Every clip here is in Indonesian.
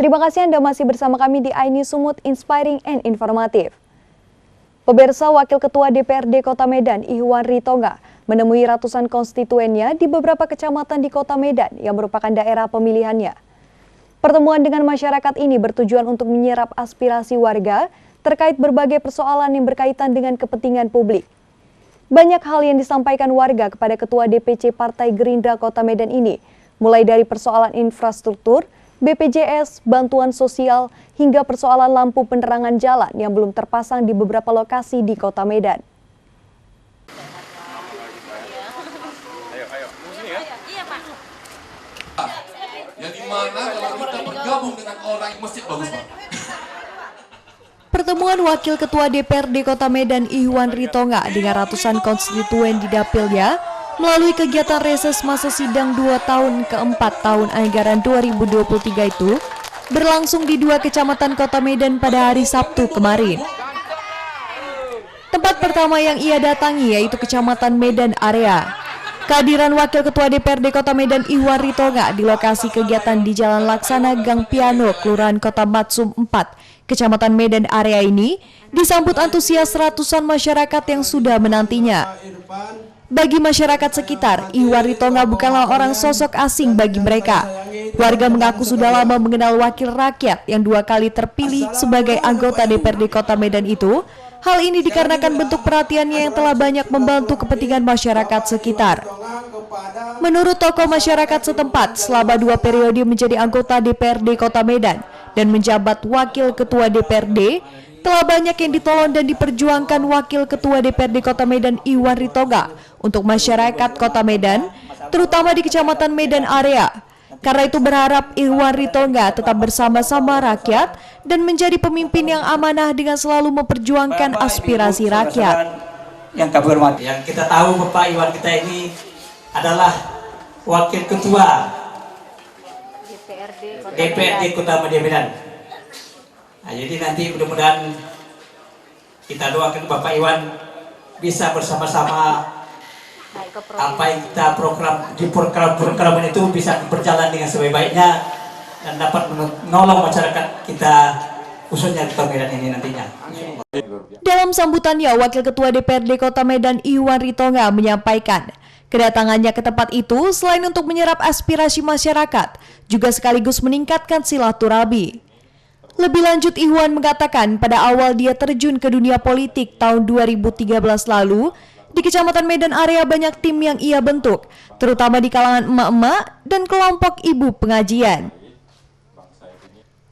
Terima kasih Anda masih bersama kami di iNews Sumut, inspiring and informatif. Pemirsa, Wakil Ketua DPRD Kota Medan, Ihwan Ritonga, menemui ratusan konstituennya di beberapa kecamatan di Kota Medan yang merupakan daerah pemilihannya. Pertemuan dengan masyarakat ini bertujuan untuk menyerap aspirasi warga terkait berbagai persoalan yang berkaitan dengan kepentingan publik. Banyak hal yang disampaikan warga kepada Ketua DPC Partai Gerindra Kota Medan ini, mulai dari persoalan infrastruktur, BPJS, bantuan sosial, hingga persoalan lampu penerangan jalan yang belum terpasang di beberapa lokasi di Kota Medan. Yang dimana kalau kita bergabung dengan orang yang masjid bagus banget. Pertemuan Wakil Ketua DPRD Kota Medan Ihwan Ritonga dengan ratusan konstituen di dapilnya melalui kegiatan reses masa sidang 2 tahun ke-4 tahun anggaran 2023 itu berlangsung di 2 kecamatan Kota Medan pada hari Sabtu kemarin. Tempat pertama yang ia datangi yaitu Kecamatan Medan Area. Kehadiran Wakil Ketua DPRD Kota Medan Ihwan Ritonga di lokasi kegiatan di Jalan Laksana Gang Piano, Kelurahan Kota Matsum 4, Kecamatan Medan Area ini disambut antusias ratusan masyarakat yang sudah menantinya. Bagi masyarakat sekitar, Ihwan Ritonga bukanlah orang sosok asing bagi mereka. Warga mengaku sudah lama mengenal wakil rakyat yang 2 kali terpilih sebagai anggota DPRD Kota Medan itu. Hal ini dikarenakan bentuk perhatiannya yang telah banyak membantu kepentingan masyarakat sekitar. Menurut tokoh masyarakat setempat, selama 2 periode menjadi anggota DPRD Kota Medan dan menjabat wakil ketua DPRD, telah banyak yang ditolong dan diperjuangkan Wakil Ketua DPRD Kota Medan Ihwan Ritonga untuk masyarakat Kota Medan, terutama di Kecamatan Medan Area. Karena itu berharap Ihwan Ritonga tetap bersama-sama rakyat dan menjadi pemimpin yang amanah dengan selalu memperjuangkan aspirasi rakyat. Yang kami hormati, yang kita tahu Bapak Ihwan kita ini adalah Wakil Ketua DPRD Kota Medan. Nah, jadi nanti mudah-mudahan kita doakan Bapak Ihwan bisa bersama-sama apa yang kita program itu bisa berjalan dengan sebaik-baiknya dan dapat menolong masyarakat kita khususnya di Kota Medan ini nantinya. Dalam sambutannya, Wakil Ketua DPRD Kota Medan Ihwan Ritonga menyampaikan kedatangannya ke tempat itu selain untuk menyerap aspirasi masyarakat, juga sekaligus meningkatkan silaturahmi. Lebih lanjut, Ihwan mengatakan pada awal dia terjun ke dunia politik tahun 2013 lalu, di Kecamatan Medan Area banyak tim yang ia bentuk, terutama di kalangan emak-emak dan kelompok ibu pengajian.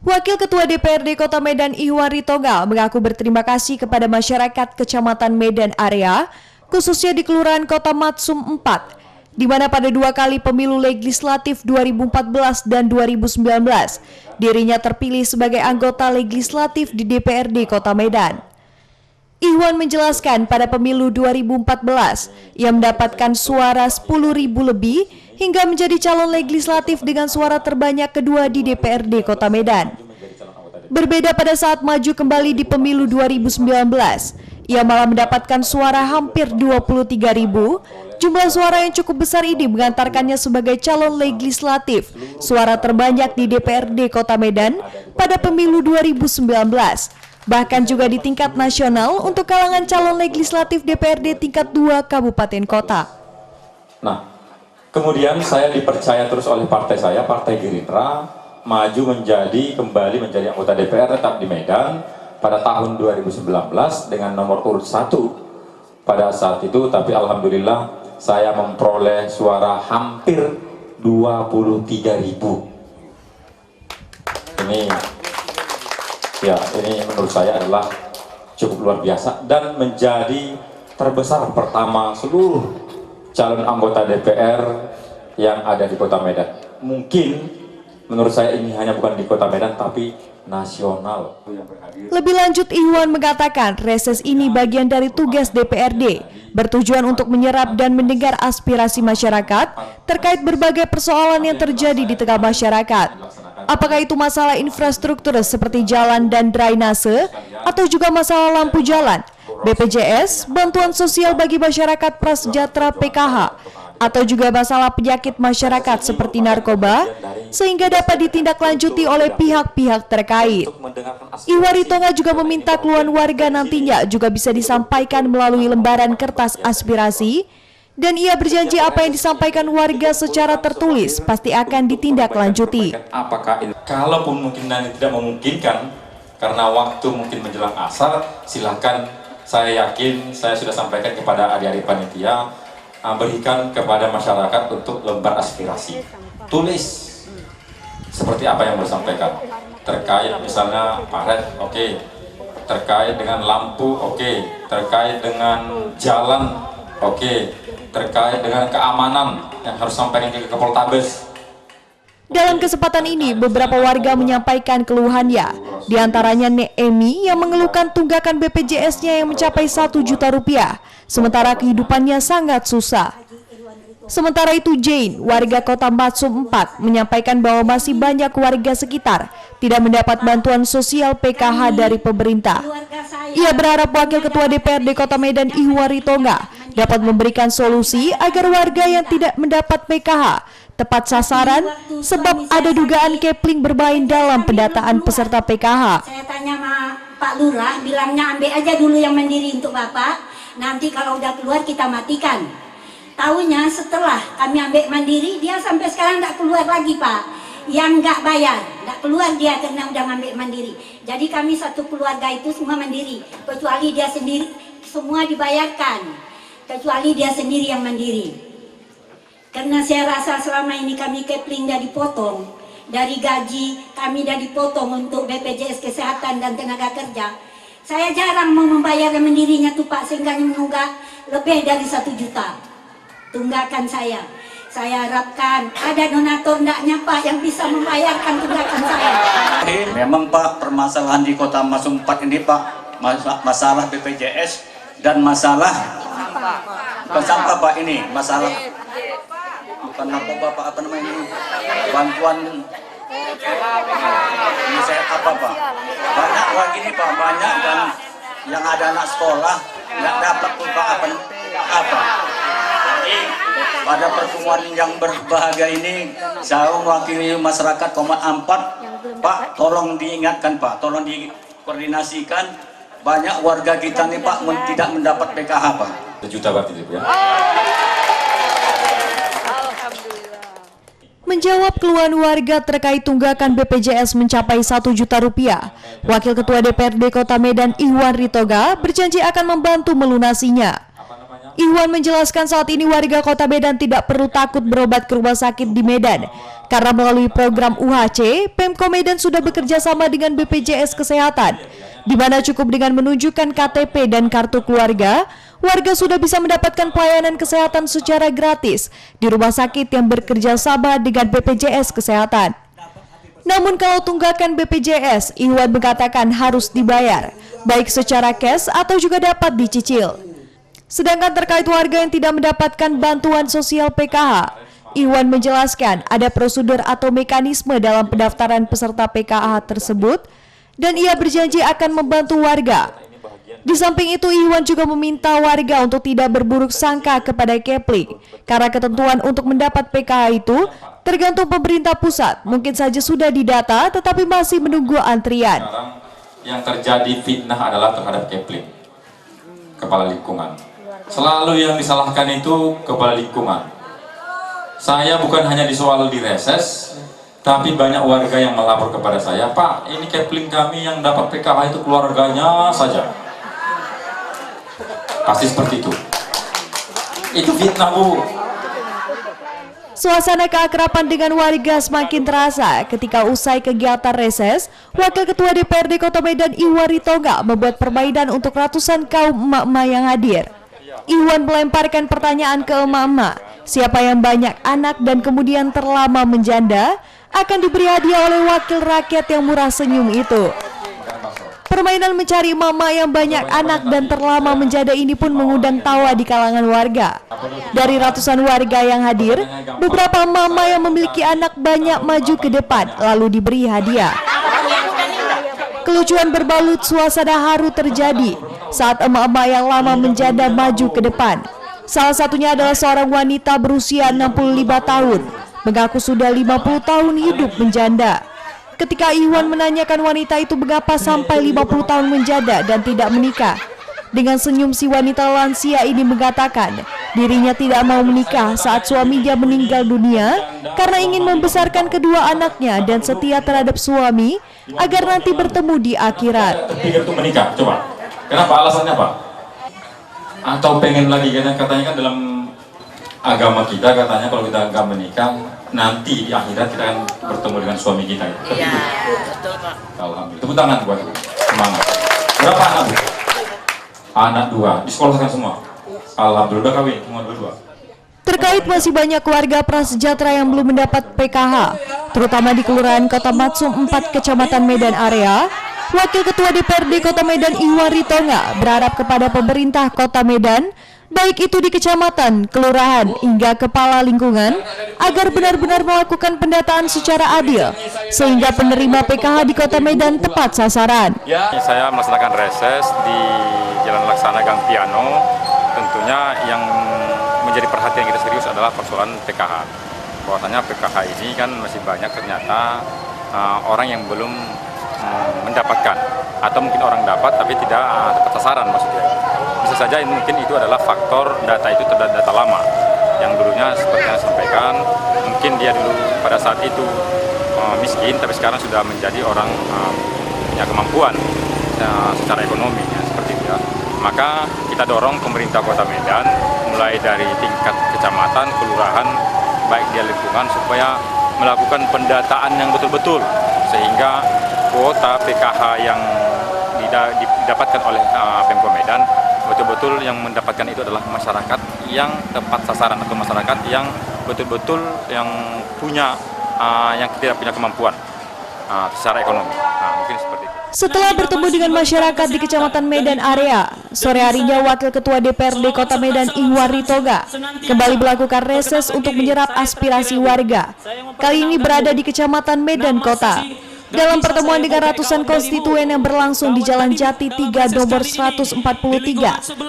Wakil Ketua DPRD Kota Medan Ihwan Ritonga mengaku berterima kasih kepada masyarakat Kecamatan Medan Area, khususnya di Kelurahan Kota Matsum 4, di mana pada 2 kali pemilu legislatif 2014 dan 2019, dirinya terpilih sebagai anggota legislatif di DPRD Kota Medan. Ihwan menjelaskan pada pemilu 2014, ia mendapatkan suara 10.000 lebih hingga menjadi calon legislatif dengan suara terbanyak kedua di DPRD Kota Medan. Berbeda pada saat maju kembali di pemilu 2019, ia malah mendapatkan suara hampir 23.000. Jumlah suara yang cukup besar ini mengantarkannya sebagai calon legislatif, suara terbanyak di DPRD Kota Medan pada pemilu 2019. Bahkan juga di tingkat nasional untuk kalangan calon legislatif DPRD tingkat 2 kabupaten kota. Nah, kemudian saya dipercaya terus oleh partai saya, Partai Gerindra, maju kembali menjadi anggota DPR tetap di Medan pada tahun 2019 dengan nomor urut 1 pada saat itu, tapi alhamdulillah saya memperoleh suara hampir 23.000. Ini menurut saya adalah cukup luar biasa dan menjadi terbesar pertama seluruh calon anggota DPR yang ada di Kota Medan. Mungkin menurut saya ini hanya bukan di Kota Medan tapi nasional. Lebih lanjut, Ihwan mengatakan reses ini bagian dari tugas DPRD, bertujuan untuk menyerap dan mendengar aspirasi masyarakat terkait berbagai persoalan yang terjadi di tengah masyarakat. Apakah itu masalah infrastruktur seperti jalan dan drainase, atau juga masalah lampu jalan, BPJS, bantuan sosial bagi masyarakat prasejahtera PKH, atau juga masalah penyakit masyarakat seperti narkoba, sehingga dapat ditindaklanjuti oleh pihak-pihak terkait. Ihwari Tonga juga meminta keluhan warga nantinya juga bisa disampaikan melalui lembaran kertas aspirasi, dan ia berjanji apa yang disampaikan warga secara tertulis pasti akan ditindaklanjuti. Apakah ini, kalaupun mungkin nanti tidak memungkinkan karena waktu mungkin menjelang asar, silakan, saya yakin saya sudah sampaikan kepada adik-adik panitia, berikan kepada masyarakat untuk lembar aspirasi. Tulis seperti apa yang bersampaikan. Terkait misalnya paret, oke. Terkait dengan lampu, oke. Terkait dengan jalan, oke. Terkait dengan keamanan yang harus sampaikan ke Kapoltabes. Dalam kesempatan ini, beberapa warga menyampaikan keluhannya. Di antaranya Nek Emi yang mengeluhkan tunggakan BPJS-nya yang mencapai 1 juta rupiah, sementara kehidupannya sangat susah. Sementara itu Jane, warga kota Matsum 4, menyampaikan bahwa masih banyak warga sekitar tidak mendapat bantuan sosial PKH dari pemerintah. Ia berharap Wakil Ketua DPRD Kota Medan Ihwari Tonga dapat memberikan solusi agar warga yang tidak mendapat PKH tepat sasaran, sebab ada dugaan kepling bermain dalam pendataan peserta PKH. Saya tanya sama Pak Lurah, bilangnya ambil aja dulu yang mandiri untuk Bapak, nanti kalau udah keluar kita matikan. Tahunya setelah kami ambil mandiri, dia sampai sekarang nggak keluar lagi Pak. Yang nggak bayar, nggak keluar dia karena udah ngambil mandiri. Jadi kami satu keluarga itu semua mandiri, kecuali dia sendiri, semua dibayarkan, kecuali dia sendiri yang mandiri. Karena saya rasa selama ini kami kepling dah dipotong, dari gaji kami dah dipotong untuk BPJS Kesehatan dan Tenaga Kerja. Saya jarang mau membayar mandirinya tuh Pak, sehingga menunggak lebih dari 1 juta. Tunggakan saya. Saya harapkan ada donatur ndaknya Pak yang bisa membayarkan tunggakan saya. Memang Pak, permasalahan di Kota Matsum 4 ini Pak, masalah BPJS dan masalah bukan sampah Pak, ini masalah bukan narkoba Pak, apa namanya ini, bantuan ini saya apa Pak, banyak lagi ini Pak, banyak, dan yang ada anak sekolah nggak dapat pun Pak apa. Jadi pada pertemuan yang berbahagia ini saya mewakili masyarakat Kota 4 Pak, tolong diingatkan Pak, tolong dikoordinasikan, banyak warga kita nih Pak tidak mendapat PKH Pak. 1 juta berarti ya. Menjawab keluhan warga terkait tunggakan BPJS mencapai 1 juta rupiah, Wakil Ketua DPRD Kota Medan Ihwari Tonga berjanji akan membantu melunasinya. Ihwan menjelaskan saat ini warga Kota Medan tidak perlu takut berobat ke rumah sakit di Medan, karena melalui program UHC, Pemko Medan sudah bekerja sama dengan BPJS Kesehatan, di mana cukup dengan menunjukkan KTP dan kartu keluarga, warga sudah bisa mendapatkan pelayanan kesehatan secara gratis di rumah sakit yang bekerja sama dengan BPJS Kesehatan. Namun kalau tunggakan BPJS, Ihwan mengatakan harus dibayar, baik secara cash atau juga dapat dicicil. Sedangkan terkait warga yang tidak mendapatkan bantuan sosial PKH, Ihwan menjelaskan ada prosedur atau mekanisme dalam pendaftaran peserta PKH tersebut, dan ia berjanji akan membantu warga. Di samping itu, Ihwan juga meminta warga untuk tidak berburuk sangka kepada kepling, karena ketentuan untuk mendapat PKH itu tergantung pemerintah pusat. Mungkin saja sudah didata, tetapi masih menunggu antrian. Sekarang yang terjadi fitnah adalah terhadap kepling, kepala lingkungan. Selalu yang disalahkan itu kepala lingkungan. Saya bukan hanya disoal di reses, tapi banyak warga yang melapor kepada saya, Pak, ini kepling kami yang dapat PKH itu keluarganya saja. Pasti seperti itu. Itu fitnah, Bu. Suasana keakraban dengan warga semakin terasa ketika usai kegiatan reses, Wakil Ketua DPRD Kota Medan Ihwari Tonga membuat permainan untuk ratusan kaum emak-emak yang hadir. Ihwan melemparkan pertanyaan ke emak-emak, siapa yang banyak anak dan kemudian terlama menjanda akan diberi hadiah oleh wakil rakyat yang murah senyum itu. Permainan mencari mama yang banyak anak dan terlama menjanda ini pun mengundang tawa di kalangan warga. Dari ratusan warga yang hadir, beberapa mama yang memiliki anak banyak maju ke depan lalu diberi hadiah. Kelucuan berbalut suasana haru terjadi saat emak-emak yang lama menjanda maju ke depan. Salah satunya adalah seorang wanita berusia 65 tahun, mengaku sudah 50 tahun hidup menjanda. Ketika Iwan menanyakan wanita itu mengapa sampai 50 tahun menjanda dan tidak menikah, dengan senyum si wanita lansia ini mengatakan dirinya tidak mau menikah saat suaminya meninggal dunia karena ingin membesarkan kedua anaknya dan setia terhadap suami agar nanti bertemu di akhirat. Terpikir untuk menikah, coba. Kenapa? Alasannya apa? Atau pengen lagi, karena katanya kan dalam agama kita katanya kalau kita nggak menikah nanti di akhirat kita akan bertemu dengan suami kita. Iya, betul Pak. Alhamdulillah. Tepuk tangan buat itu. Semangat. Berapa anak Bu? Anak 2, disekolahkan semua. Alhamdulillah udah kawin, semua 2. Terkait masih banyak warga prasejahtera yang belum mendapat PKH, terutama di Kelurahan Kota Matsum 4 Kecamatan Medan Area, Wakil Ketua DPRD Kota Medan Iwan Ritonga berharap kepada pemerintah Kota Medan, baik itu di kecamatan, kelurahan, hingga kepala lingkungan, agar benar-benar melakukan pendataan secara adil, sehingga penerima PKH di Kota Medan tepat sasaran. Saya melaksanakan reses di Jalan Laksana Gang Piano. Tentunya yang menjadi perhatian kita serius adalah persoalan PKH. Bahwasanya PKH ini kan masih banyak ternyata orang yang belum mendapatkan, atau mungkin orang dapat tapi tidak tepat sasaran maksudnya. Bisa saja mungkin itu adalah faktor data itu data lama yang dulunya seperti yang saya sampaikan, mungkin dia dulu pada saat itu miskin tapi sekarang sudah menjadi orang punya kemampuan secara ekonomi ya, seperti itu ya. Maka kita dorong pemerintah Kota Medan mulai dari tingkat kecamatan, kelurahan, baik dia lingkungan supaya melakukan pendataan yang betul-betul sehingga kuota PKH yang didapatkan oleh Pemkot Medan betul-betul yang mendapatkan itu adalah masyarakat yang tepat sasaran atau masyarakat yang betul-betul yang punya yang tidak punya kemampuan secara ekonomi. Mungkin seperti itu. Setelah bertemu dengan masyarakat di Kecamatan Medan Area, sore harinya Wakil Ketua DPRD Kota Medan Iwan Ritonga kembali melakukan reses untuk menyerap aspirasi warga. Kali ini berada di Kecamatan Medan Kota. Dalam pertemuan dengan ratusan konstituen yang berlangsung di Jalan Jati 3 nomor 143,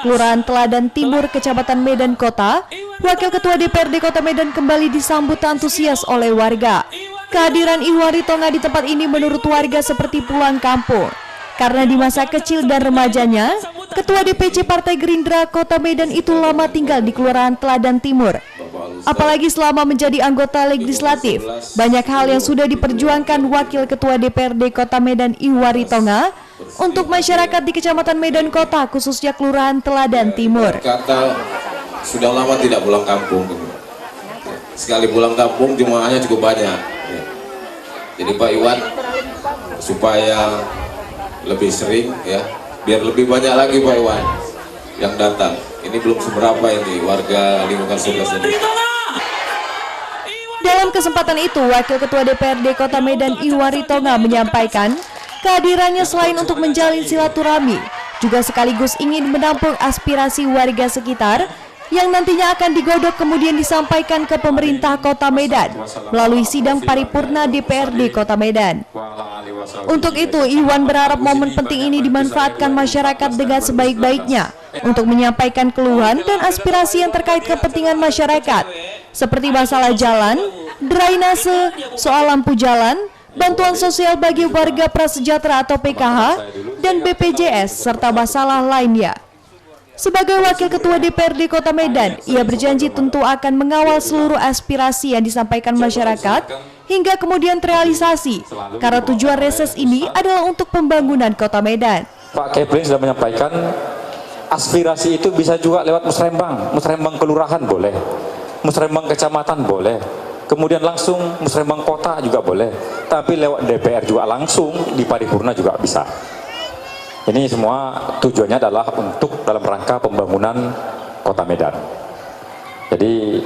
Kelurahan Teladan Timur, Kecamatan Medan Kota, Wakil Ketua DPRD Kota Medan kembali disambut antusias oleh warga. Kehadiran Iwan Ritonga di tempat ini menurut warga seperti pulang kampung. Karena di masa kecil dan remajanya, Ketua DPC Partai Gerindra Kota Medan itu lama tinggal di Kelurahan Teladan Timur. Apalagi selama menjadi anggota legislatif, banyak hal yang sudah diperjuangkan Wakil Ketua DPRD Kota Medan Iwan Ritonga untuk masyarakat di Kecamatan Medan Kota, khususnya Kelurahan Teladan Timur. Kata sudah lama tidak pulang kampung. Sekali pulang kampung jumlahnya cukup banyak. Jadi Pak Iwan supaya lebih sering ya, biar lebih banyak lagi Pak Iwan yang datang. Ini belum seberapa ini warga lingkungan sebelah sini. Dalam kesempatan itu, Wakil Ketua DPRD Kota Medan Iwan Ritonga menyampaikan kehadirannya selain untuk menjalin silaturahmi, juga sekaligus ingin menampung aspirasi warga sekitar yang nantinya akan digodok kemudian disampaikan ke pemerintah Kota Medan melalui sidang paripurna DPRD Kota Medan. Untuk itu, Iwan berharap momen penting ini dimanfaatkan masyarakat dengan sebaik-baiknya untuk menyampaikan keluhan dan aspirasi yang terkait kepentingan masyarakat, seperti masalah jalan, drainase, soal lampu jalan, bantuan sosial bagi warga prasejahtera atau PKH, dan BPJS, serta masalah lainnya. Sebagai Wakil Ketua DPRD Kota Medan, ia berjanji tentu akan mengawal seluruh aspirasi yang disampaikan masyarakat hingga kemudian terrealisasi, karena tujuan reses ini adalah untuk pembangunan Kota Medan. Pak Kepling sudah menyampaikan aspirasi itu bisa juga lewat musrembang kelurahan boleh, musrembang kecamatan boleh, kemudian langsung musrembang kota juga boleh, tapi lewat DPR juga langsung di paripurna juga bisa. Ini semua tujuannya adalah untuk dalam rangka pembangunan Kota Medan. Jadi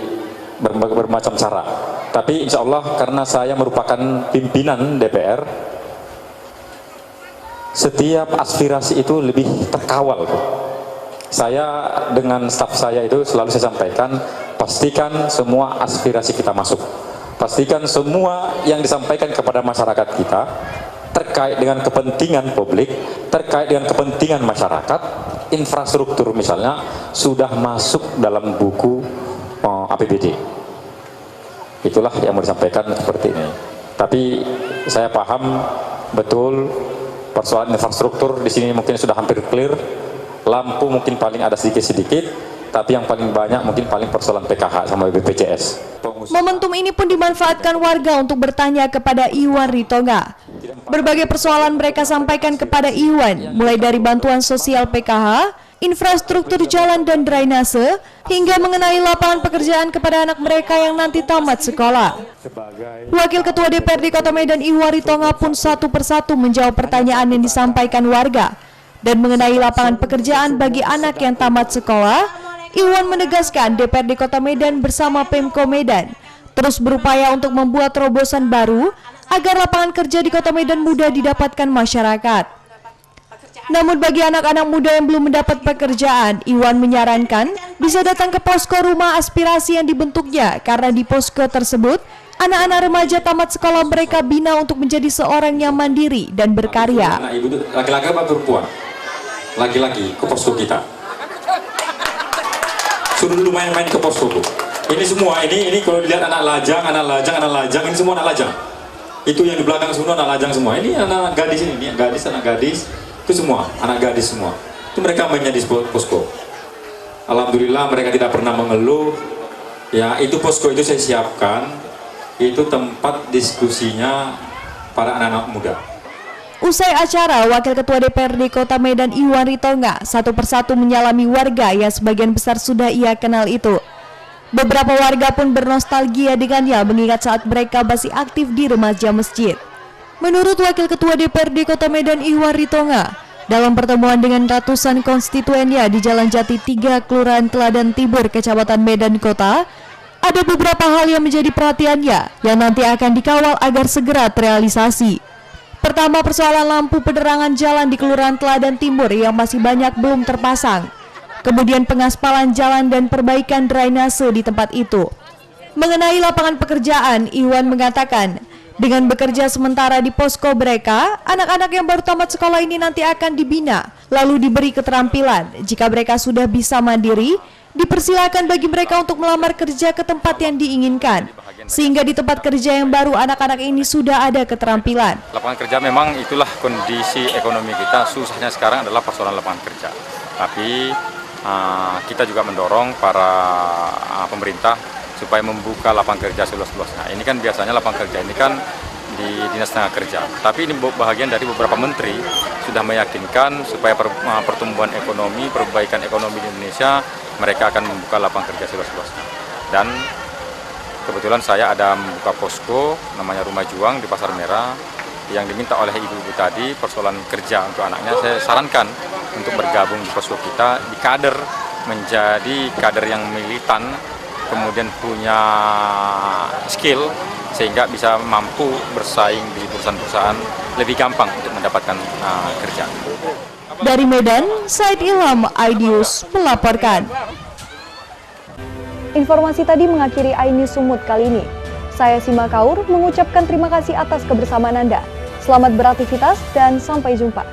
bermacam cara. Tapi insya Allah karena saya merupakan pimpinan DPR, setiap aspirasi itu lebih terkawal. Saya dengan staf saya itu selalu saya sampaikan, pastikan semua aspirasi kita masuk. Pastikan semua yang disampaikan kepada masyarakat kita terkait dengan kepentingan publik, terkait dengan kepentingan masyarakat, infrastruktur misalnya sudah masuk dalam buku APBD. Itulah yang mau disampaikan seperti ini. Tapi saya paham betul persoalan infrastruktur di sini mungkin sudah hampir clear. Lampu mungkin paling ada sedikit-sedikit, tapi yang paling banyak mungkin paling persoalan PKH sama BPJS. Momentum ini pun dimanfaatkan warga untuk bertanya kepada Iwan Ritonga. Berbagai persoalan mereka sampaikan kepada Iwan, mulai dari bantuan sosial PKH, infrastruktur jalan dan drainase, hingga mengenai lapangan pekerjaan kepada anak mereka yang nanti tamat sekolah. Wakil Ketua DPRD Kota Medan Iwan Ritonga pun satu persatu menjawab pertanyaan yang disampaikan warga. Dan mengenai lapangan pekerjaan bagi anak yang tamat sekolah, Iwan menegaskan DPRD Kota Medan bersama Pemko Medan terus berupaya untuk membuat terobosan baru agar lapangan kerja di Kota Medan mudah didapatkan masyarakat. Namun bagi anak-anak muda yang belum mendapat pekerjaan, Iwan menyarankan bisa datang ke posko rumah aspirasi yang dibentuknya karena di posko tersebut anak-anak remaja tamat sekolah mereka bina untuk menjadi seorang yang mandiri dan berkarya. Laki-laki apa perempuan? Laki-laki ke posko kita. Suruh dulu main-main ke posko. Ini semua, ini kalau dilihat anak lajang, ini semua anak lajang. Itu yang di belakang semua anak lajang semua. Ini anak gadis ini, anak gadis, itu semua, anak gadis semua. Itu mereka mainnya di posko. Alhamdulillah mereka tidak pernah mengeluh. Ya, itu posko itu saya siapkan, itu tempat diskusinya para anak-anak muda. Usai acara, Wakil Ketua DPRD Kota Medan Iwan Ritonga satu persatu menyalami warga yang sebagian besar sudah ia kenal itu. Beberapa warga pun bernostalgia dengannya mengingat saat mereka masih aktif di remaja masjid. Menurut Wakil Ketua DPRD Kota Medan Iwan Ritonga, dalam pertemuan dengan ratusan konstituennya di Jalan Jati 3 Kelurahan Teladan Tibur, Kecamatan Medan Kota, ada beberapa hal yang menjadi perhatiannya yang nanti akan dikawal agar segera terrealisasi. Pertama, persoalan lampu penerangan jalan di Kelurahan Teladan Timur yang masih banyak belum terpasang. Kemudian pengaspalan jalan dan perbaikan drainase di tempat itu. Mengenai lapangan pekerjaan, Iwan mengatakan, dengan bekerja sementara di posko mereka, anak-anak yang baru tamat sekolah ini nanti akan dibina, lalu diberi keterampilan. Jika mereka sudah bisa mandiri, dipersilakan bagi mereka untuk melamar kerja ke tempat yang diinginkan. Sehingga di tempat kerja yang baru anak-anak ini sudah ada keterampilan. Lapangan kerja memang itulah kondisi ekonomi kita, susahnya sekarang adalah persoalan lapangan kerja. Tapi kita juga mendorong para pemerintah supaya membuka lapangan kerja seluas-luasnya. Ini kan biasanya lapangan kerja ini kan di Dinas Tenaga Kerja. Tapi ini bahagian dari beberapa menteri sudah meyakinkan supaya pertumbuhan ekonomi, perbaikan ekonomi di Indonesia, mereka akan membuka lapangan kerja seluas-luasnya. Dan kebetulan saya ada membuka posko namanya Rumah Juang di Pasar Merah yang diminta oleh ibu-ibu tadi persoalan kerja untuk anaknya. Saya sarankan untuk bergabung di posko kita, di kader menjadi kader yang militan, kemudian punya skill sehingga bisa mampu bersaing di perusahaan-perusahaan lebih gampang untuk mendapatkan kerja. Dari Medan, Said Ilham, iNews melaporkan. Informasi tadi mengakhiri iNews Sumut kali ini. Saya Sima Kaur mengucapkan terima kasih atas kebersamaan Anda. Selamat beraktivitas dan sampai jumpa.